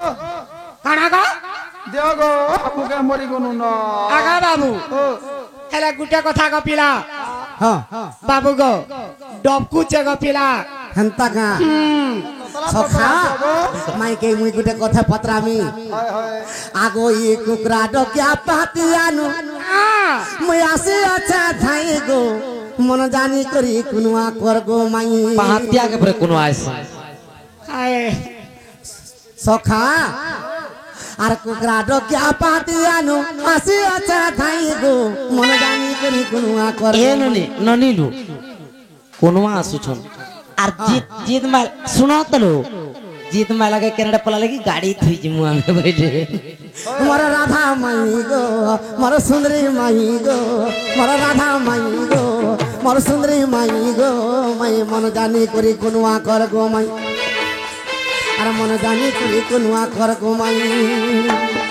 काना गो देव गो आपको के मरी गनु न आगा बाबू हेला गुटे कथा गपिला हां बाबू गो डबकू चे गपिला हंता का सखा माई के मुई गुटे कथा पत्रामी हाय हाय आगो ये कुकरा डकिया पातियानु मुई आसे अच्छा थाई गो मन जानी करी कुनुआ कर गो माई पाहतिया के पर कुनो आइस हाय सखा आर कुकरा डकिया पातियानु आसे अच्छा थाई गो मन जानी करी कुनुआ कर ए ननी ननीलु कुनो आसु छन आर जीत माल सुनो तलो जीत माल के कनाडा पला लगी गाड़ी थई जिमु आमे बैठे मोर राधा माई गो मोर सुंदरी माई गो मोर राधा माई गो मोर सुंदरी माई गो माई मन जानी करी कुनुआ कर गो माई अरे मन जानी करी कुनुआ कर गो माई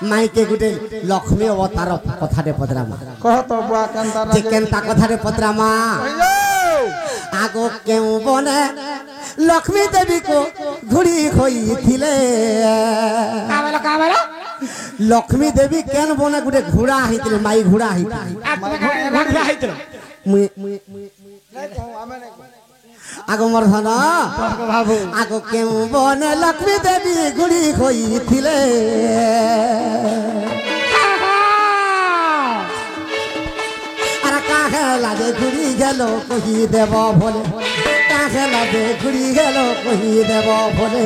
माई के गुटे लक्ष्मी अवतार कथा रे पदरामा कह तो बुआ कांता जे केनता कथा रे पदरामा आगो केउ बने लक्ष्मी देवी को घुड़ी खोई थिले कावला लक्ष्मी देवी केन बने गुटे घोड़ा हितिले माई घोड़ा हितिले घोड़ा हाइतलो मुई नहीं कहूं हमें नहीं आगो मोर धन बाबू आगो केउ बने लक्ष्मी देवी घुड़ी खोई थिले अरे काहे लागे घुड़ी गेलो कही देव भोले काहे लागे घुड़ी गेलो कही देव भोले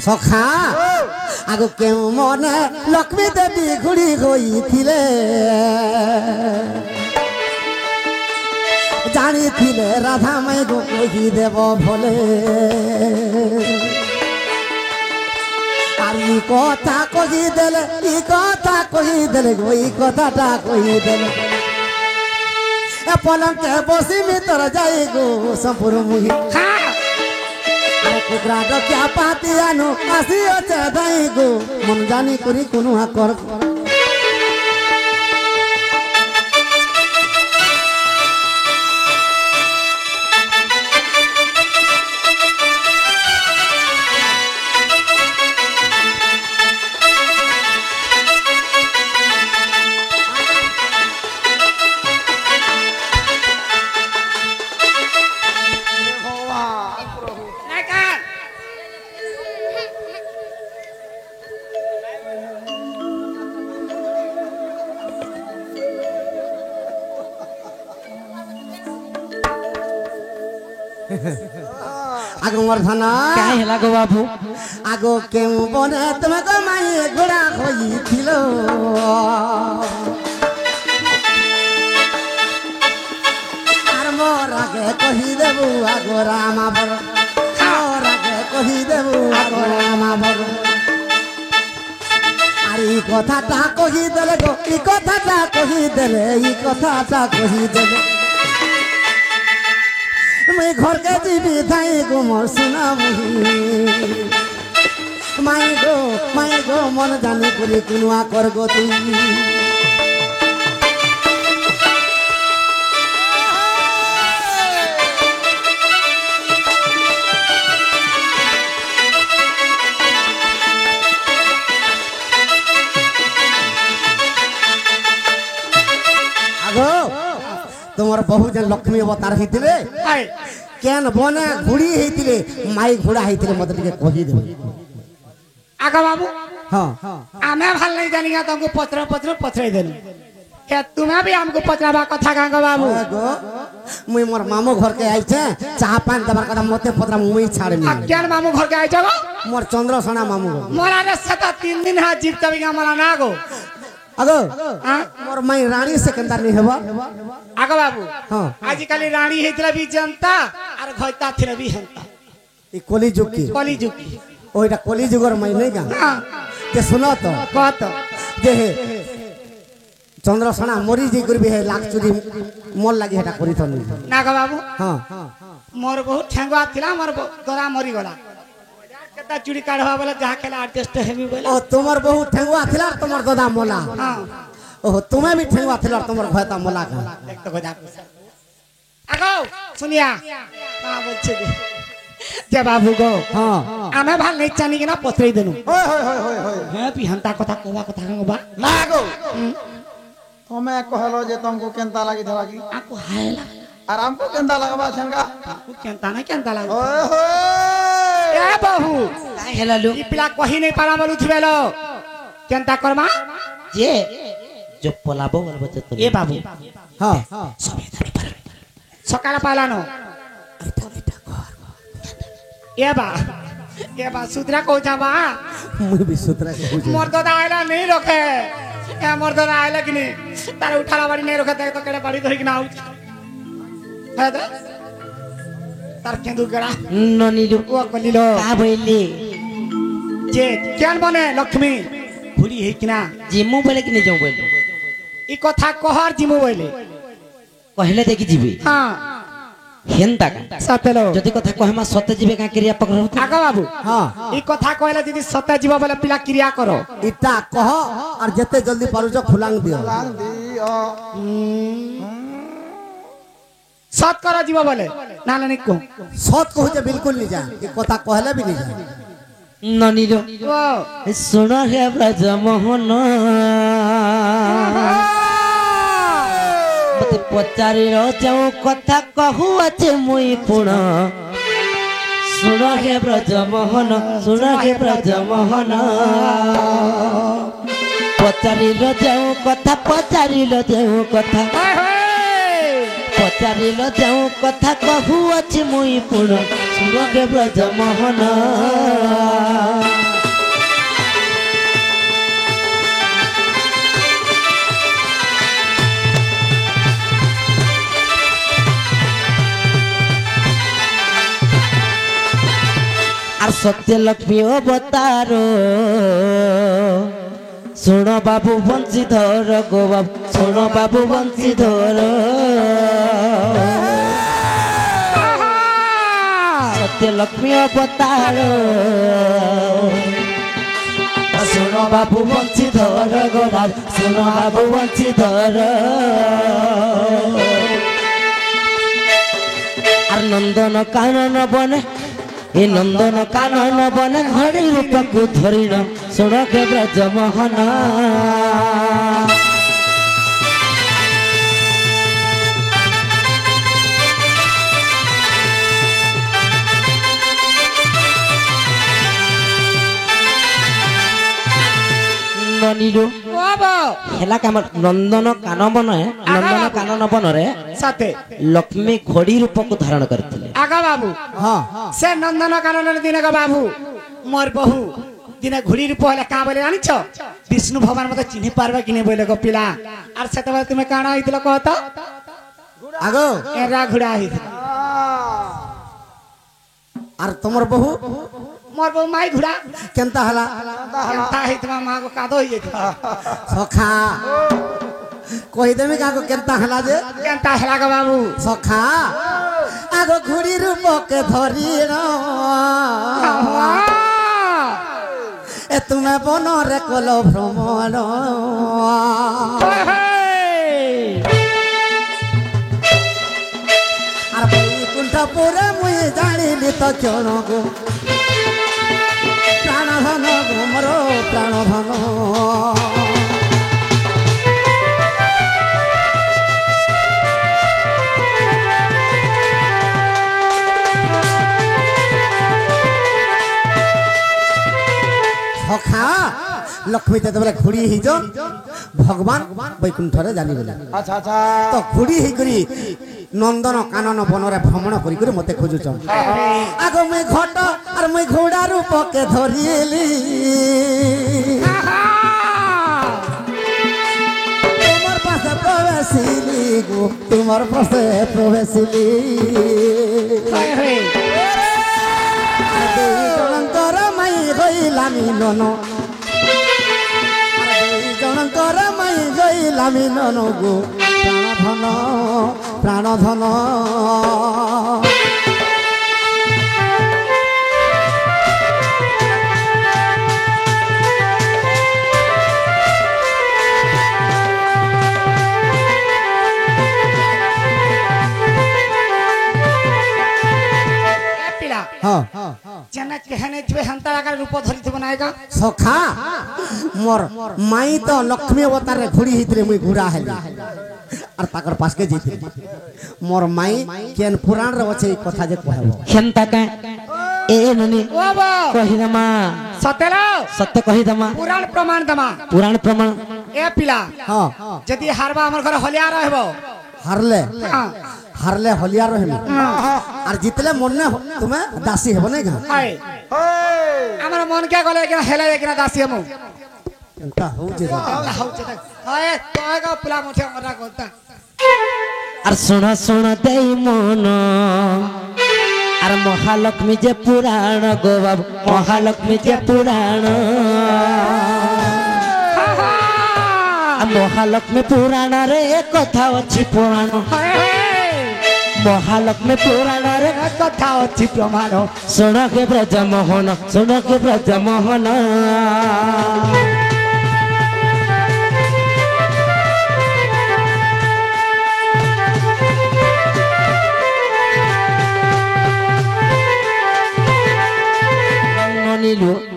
सखा आगो केउ मने लक्ष्मी देवी घुड़ी गई थिले जानी थिले राधा माई गो कही देव भोले আর ই কথা কহি দেলে ই কথা কহি দেলে গো ই কথাটা কহি দেলে এ পলঙ্কে বসি ভিতর যাই গো সম্পুর মুহি কুকরা ডকিয়া পাতি আনো আসি আছে দাই গো মন জানি করি কোনো হাকর आगो मोर थाना काहे हेला गो बाबू आगो केउ बने तुमको माई घोड़ा खोई थिलो आर मोर आगे कही देबू आगो रामा बर मोर आगे कही देबू आगो रामा बर আর এই কথাটা কহি দেলে গো এই কথাটা কহি দেলে এই কথাটা কহি দেলে मैं घर के जीवी थाई गो मोर सुना माई गो मन जानी करी कुनुआ कर गो तुई तुम्हार बहु जन लक्ष्मी अवतार हेतिले केन बने घुड़ी हेतिले माई घोड़ा हेतिले मत टिके कहि देबे आगा बाबू हां आमे ভাল नहीं जानिया तुमको पत्र पत्र पत्रे देनी क्या तुम्हें भी हमको पचराबा कथा कांगो बाबू गो मुई मोर मामू घर के आइछे चाह पान दबार कथा मते पतरा मुई छाड़मी अज्ञान मामू घर के आइ जागो मोर चंद्रसोना मामू घर मोरा रे सता 3 दिन हा जीव तभी का मला ना गो अगो हां मोर माई रानी से कंदार नहीं हेबा आगो बाबू हां आजकल रानी हेतला भी जनता और घोइता थिर भी हंता ई कली जुग की कली जुकी ओइटा कली जुगर माई नहीं का हां ते सुनो तो कत जे हे चंद्रसोना मरी जे करबी हे लाख चुरी मोल लागी हेटा करी तो नहीं ना गो बाबू हां मोर बहुत ठेंगवा थिला मोर दोरा मरी गला केता चूड़ी काढवा वाला जहा केला आर्टिस्ट हेबी बोला ओ तुमर बहुत ठेंगुआ थिला तुमर दादा मोला हां ओहो तुम्हें भी ठेंगुआ थिला तुमर भयता मोला का देख तो गजा आगो सुनिया का बोलछे जे बाबू गो हां आमे भाग नहीं चानी के ना पथरई देनु होय होय होय होय होय हे पी हंता कथा कहवा कथा कहबा लागो तमे कहलो जे तुमको केनता लागी थला की आको हायला आराम को केनता लगबा छंगा आको केनता ना केनता लाग होय होय ए बाबू काय हेला लो ई पिला कहि नहीं पारा बोलु थबेलो केनता करमा जे जो पलाबो बोलबो तो ए बाबू हां सबे धरी पर सकाळ पालानो ये बा सुतरा को जाबा मुई भी सुतरा के पूछ मोर तो आइला नहीं रखे ए मोर तो आइला कि नहीं तार उठाला बाड़ी नहीं रखे तो केड़े बाड़ी धरि कि ना आउछ है तो तार केंदु गड़ा ननिलो ओ कलिलो का बोइले जे केन बने लक्ष्मी घुड़ी है कि ना जिमु बोले कि नहीं जाऊ बोले ई कथा कहर जिमु बोले कहले देखि जीबी हां हेंता का सतेलो जदी कथा कहमा सत्य जीवे का क्रिया पकड़ आगा बाबू हां ई कथा कहले यदि सत्य जीव बोले पिला क्रिया करो इटा कह और जते जल्दी पारुजो खुलांग दियो लांग दियो सत करो जीव बोले ना नहीं को सत कहू जे बिल्कुल नहीं जा ई कथा कहले भी नहीं जा ननिलो ओ सुन हे ब्रज मोहन मते पचारि रो जाऊ कथा कहू अछि मुई पुण सुन हे ब्रज मोहन सुन हे ब्रज मोहन पचारि रो जाऊ कथा पचारि लो जाऊ कथा पचारि लो जाऊ कथा कहू अछि मुई पुण सुन हे ब्रज मोहन আর সত্য লক্ষ্মী অবতার শুণ বাবু বংশীধর গো বাবু শুণ বাবু বংশীধর সত্য লক্ষ্মী অবতার শুণ বাবু বংশীধর গো বাবু শুণ বাবু বংশীধর আর নন্দন কানন বনে ए नंदन कानन बन घड़ी रूपक धरिण सुनक ब्रज मोहन ननिलो बाबा हेला काम नंदन कानन बन रे साथे लक्ष्मी घड़ी रूपक धारण करथिले आगा बाबू हां से नंदन कानन दिन का बाबू मोर बहु दिन घुड़ी रूप होला का बोले जानिछ विष्णु भगवान मते चिन्हि पारबा कि नै बोले गो पिला आर सेतबा तुमे काना आइतलो कहत आगो एरा घुड़ा आइ और तुमर बहू मोर बहु माई घुड़ा केनता हला केनता हितमा मा को कादो होई जेत सखा कहि देमी का को केनता हला जे केनता हला गो बाबू सखा आगो घुड़ी रूप के धरी रो ए तुम्हें बन रे कलो भ्रमण আর বৈকুণ্ঠপুরে মুই জানিলি তো ক্ষণ গো প্রাণধন গো মোর প্রাণধন সখা লক্ষ্মী যেতবে ঘুড়ি হইছ ভগবান বৈকুণ্ঠরে জানিগলে আচ্ছা আচ্ছা তো ঘুড়ি হইকরি নন্দন কানন বনরে ভ্রমণ করি করে মতে খোঁজুছন আগ মুই ঘট আর মুই ঘোড়া রূপকে ধরিলি তোমার পাশে প্রবেশিলি গো তোমার পাশে প্রবেশিলি দুই জনঙ্কর মাই হইলামি নন জনঙ্কর মাই গইলামি নন গো প্রাণধন পিলা হ্যাঁ যেনে হেনে থিবে হেন্তা আকার রূপ ধরিথিব নায়িকা সখা মোর মাই তো লক্ষ্মী অবতারে ঘুড়ি হিতরে মুই ঘুরা হেলি আর তাকর পাশকে যেতে মোর মাই কেন পুরাণ রে আছে এই কথা যে কহব খেন্তা কা এ ননি ও বো কহি দমা সতেলো সত্য কহি দমা পুরাণ প্রমাণ দমা পুরাণ প্রমাণ এ পিলা হ্যাঁ যদি হারবা আমার ঘরে হলিয়া রহব হারলে হারলে হলিয়া রহিম আর জিতলে মনে তুমি দাসী হব নাই গা আই আমার মন কে গলে কিনা হেলে কিনা দাসী আমু এন্তা হউছে দাদা হউছে দেখ হয় তোয় গো পিলা মুঠে কথা কইতা আর শোনা শোনা দেই মন আর মহালক্ষ্মী যে পুরাণ গো বাবু মহালক্ষ্মী যে পুরাণ আর মহালক্ষ্মী পুরাণ রে কথা ଅଛି পুরাণ মহালক্ষ্মী পুরাণ রে কথা ଅଛି প্রমাণ ଶୁଣ କେ ବ୍ରଜମୋହନ ଶୁଣ କେ ବ୍ରଜମୋହନ ନନିଲୁ